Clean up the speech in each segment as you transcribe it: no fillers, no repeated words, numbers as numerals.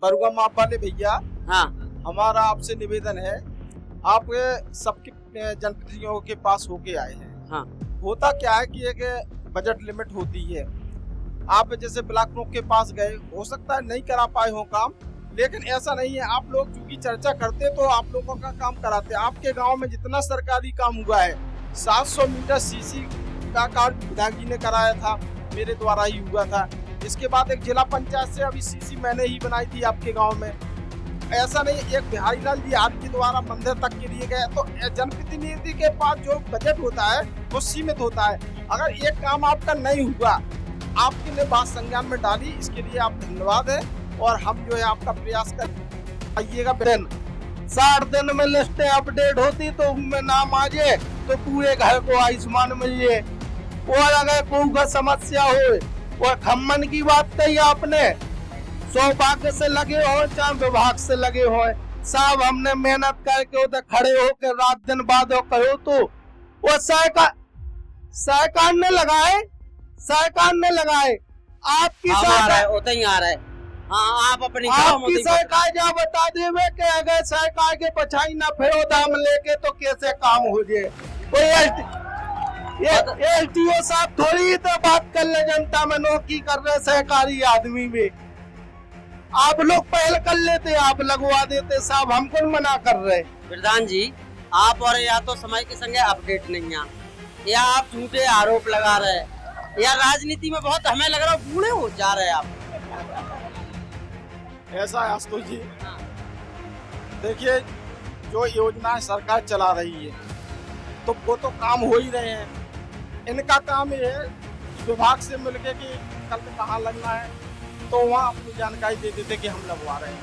बरुआ माप वाले भैया, हाँ हमारा आपसे निवेदन है, आप सबके जनप्रतिनिधियों के पास होके आए हैं। हाँ होता क्या है कि एक बजट लिमिट होती है। आप जैसे ब्लॉक प्रमुख के पास गए, हो सकता है नहीं करा पाए हो काम, लेकिन ऐसा नहीं है। आप लोग चूंकि चर्चा करते तो आप लोगों का काम कराते। आपके गांव में जितना सरकारी काम हुआ है, 700 मीटर सीसी का कार्य विधायक जी ने कराया था, मेरे द्वारा ही हुआ था। इसके बाद एक जिला पंचायत से अभी सीसी मैंने ही बनाई थी आपके गांव में। ऐसा नहीं, एक बिहारी लाल जी आपके द्वारा मंदिर तक के लिए गए। तो जनप्रतिनिधि के पास जो बजट होता है वो सीमित होता है। अगर एक काम आपका नहीं हुआ, आपके ने बात संज्ञान में डाली, इसके लिए आप धन्यवाद है। और हम जो है आपका प्रयास कर आइएगा। 60 दिन में लिस्टें अपडेट होती तो उनमें नाम आ जाए तो पूरे घर को आयुष्मान मिल जाए। और अगर कोई का समस्या हो, और खम्मन की बात कही आपने, सौभाग्य से लगे हो चाहे विभाग से लगे हो, साहब हमने मेहनत करके उधर खड़े होकर रात दिन बाद करो तो वो सरकार ने लगाए आपकी सरकार होता ही आ रहा है। हाँ आप अपनी आपकी सरकार जा बता देवे कि अगर सरकार के पछाई ना फिरो दाम लेके तो कैसे काम हो जाए। कोई एलटीओ साहब थोड़ी तो बात कर ले, जनता में नौकरी कर रहे सरकारी आदमी में। आप लोग पहल कर लेते, आप लगवा देते, साहब हमको मना कर रहे। प्रधान जी, आप और या तो समय के संगे अपडेट नहीं है, या आप झूठे आरोप लगा रहे हैं, या राजनीति में बहुत हमें लग रहा है बूढ़े हो जा रहे हैं आप। ऐसा है आशुतोष जी, देखिए जो योजनाएं सरकार चला रही है तो वो तो काम हो ही रहे हैं। इनका काम ये है विभाग से मिलके कि कल कहाँ लगना है तो वहाँ अपनी जानकारी दे देते कि हम लगवा रहे हैं।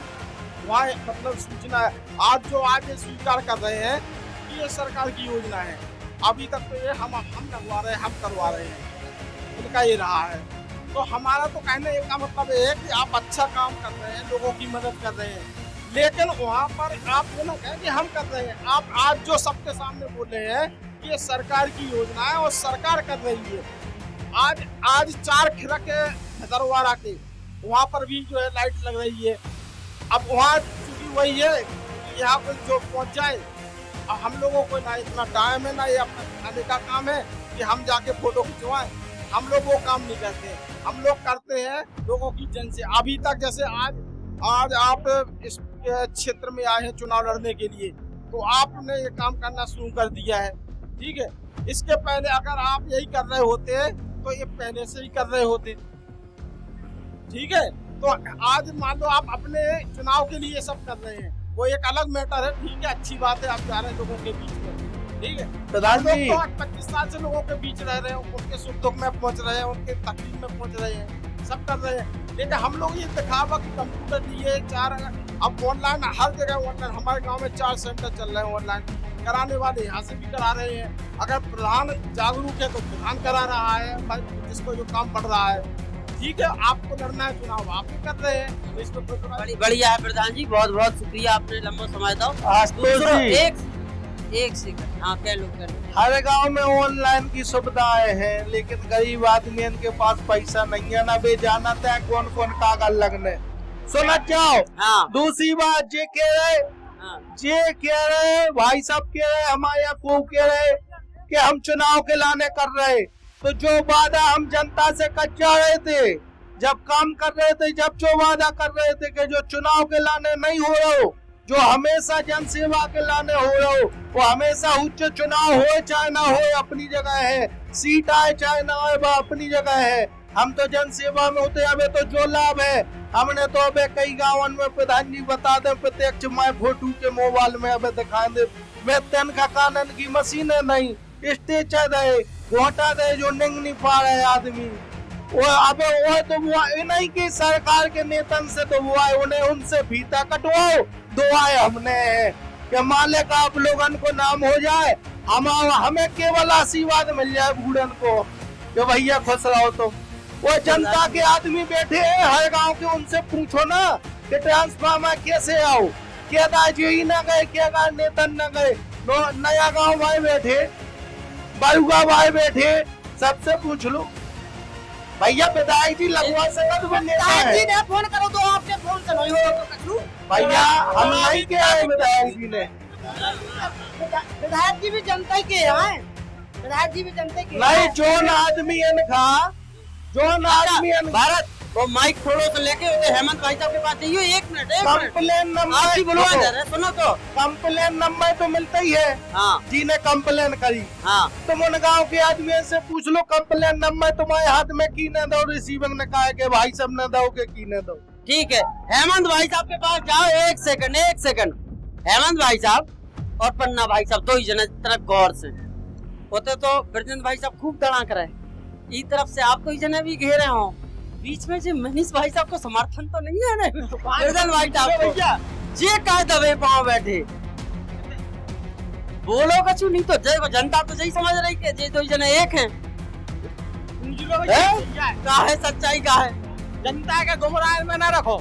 वहाँ मतलब सूचना है। आज ये स्वीकार कर रहे हैं कि ये सरकार की योजना है। अभी तक तो ये हम लगवा रहे हैं, हम करवा रहे हैं, इनका ये रहा है। तो हमारा तो कहने का मतलब ये है कि आप अच्छा काम कर रहे हैं, लोगों की मदद कर रहे हैं, लेकिन वहाँ पर आप ये ना कहें कि हम कर रहे हैं। आप आज जो सबके सामने बोले हैं कि ये सरकार की योजना है और सरकार कर रही है। आज 4 खिड़क दरवारा के वहाँ पर भी जो है लाइट लग रही है। अब वहाँ चूंकि वही है, यहाँ पर जो पहुँच जाए, अब हम लोगों को ना इतना टाइम है ना ये अपना खाने का काम है कि हम जाके फोटो खिंचवाएं। हम लोग वो काम नहीं करते, हम लोग करते हैं लोगों की जन से। अभी तक जैसे आज आप इस क्षेत्र में आए हैं चुनाव लड़ने के लिए, तो आपने ये काम करना शुरू कर दिया है, ठीक है। इसके पहले अगर आप यही कर रहे होते तो ये पहले से ही कर रहे होते, ठीक है। तो आज मान लो आप अपने चुनाव के लिए सब कर रहे हैं, वो एक अलग मैटर है, ठीक है, अच्छी बात है। आप जा रहे हैं लोगों के बीच में, ठीक है। प्रधान जी, तो 25 साल से लोगों के बीच रह रहे हैं, उनके सुख दुख में पहुंच रहे हैं, उनके तकलीफ में पहुंच रहे हैं, सब कर रहे हैं। लेकिन हम लोग ये दिखावा कि कंप्यूटर दिए 4, अब ऑनलाइन हर जगह ऑनलाइन। हमारे गांव में 4 सेंटर चल रहे हैं ऑनलाइन, कराने वाले यहाँ से भी करा रहे हैं। अगर प्रधान जागरूक है तो प्रधान करा रहा है, जिसको जो काम बढ़ रहा है, ठीक है। आपको लड़ना है चुनाव, आप भी कर रहे हैं, इसमें बढ़िया है प्रधान जी, बहुत बहुत शुक्रिया, आपने लंबा समय दो। आशुतोष जी, एक सेकंड, हाँ कह लो। हर गांव में ऑनलाइन की सुविधाएं हैं, लेकिन गरीब आदमी के पास पैसा नहीं है ना बे जाना था कौन कौन कागज लगने। सुना चाहो, हाँ। दूसरी बात जे कह रहे भाई साहब कह रहे, हमारे यहाँ को कह रहे कि हम चुनाव के लाने कर रहे, तो जो वादा हम जनता से कच्चा रहे थे, जब काम कर रहे थे, जब जो वादा कर रहे थे कि जो चुनाव के लाने नहीं हो रहा हो, जो हमेशा जन सेवा के लाने हो रहा हो, वो हमेशा उच्च चुनाव हो चाहे ना हो अपनी जगह है, सीट आए चाहे ना आए वह अपनी जगह है। हम तो जन सेवा में होते, अबे तो जो लाभ है हमने तो अबे कई गाँव में प्रधान जी बता दे प्रत्यक्ष मैं फोटो के मोबाइल में अबे दिखा दे, वे तेन का कानून की मशीनें नहीं, स्टेचर दे, घोटा दे, जो निंग नहीं पा रहे आदमी। वो अबे वो तो वो नहीं कि सरकार के नेतन से तो वो आए, उन्हें उनसे फीता कटवाओ, दुआएं हमने कि मालिक आप लोगन को नाम हो जाए, हमें केवल आशीर्वाद मिल जाए बूढ़न को कि भैया खुश रहो। तो वो जनता के आदमी बैठे हैं हर गांव के, उनसे पूछो ना कि ट्रांसफार्मर कैसे आओ, क्या दाजी न गए, क्या नेतन न गए, नया गांव भाई बैठे, बरुआ भाई बैठे, सबसे पूछ लो। भैया विधायक जी लगवा सकत बने विधायक जी ने फोन करो तो आपके फोन से नहीं हो तो कछू भैया हम नहीं के आए विधायक जी ने विधायक जी भी जनता के हैं विधायक जी भी जनता के नहीं जोन आदमी इनका जोन आदमी भारत वो माइक थोड़ो तो लेके उधर हेमंत भाई साहब के पास जाइए। एक मिनट कंप्लेन नंबर आप ही बुलवा जा रहे सुनो तो कंप्लेन नंबर तो मिलता ही है हाँ जिन्हें कंप्लेन करी हाँ तुम उन गाँव के आदमी से पूछ लो कंप्लेन नंबर तुम्हारे हाथ में की न दो रिसीवर ने कहा कि भाई सब न दो के की न दो ठीक है हेमंत भाई साहब के पास जाओ। एक सेकंड हेमंत भाई साहब और पन्ना भाई साहब दो ही जने तरफ गौर से होते तो ब्रजेंद्र भाई साहब खूब दड़ा करे इस तरफ से आप तो ही जने भी घेरे हो बीच में जो मनीष भाई साहब को समर्थन तो नहीं है ना ब्रजेंद्र भाई साहब भैया जे का दबे पाँव बैठे बोलो कछु नहीं तो जय जनता तो यही समझ रही कि जे दो ही जने एक हैं का है सच्चाई का है जनता के गुमराह में ना रखो।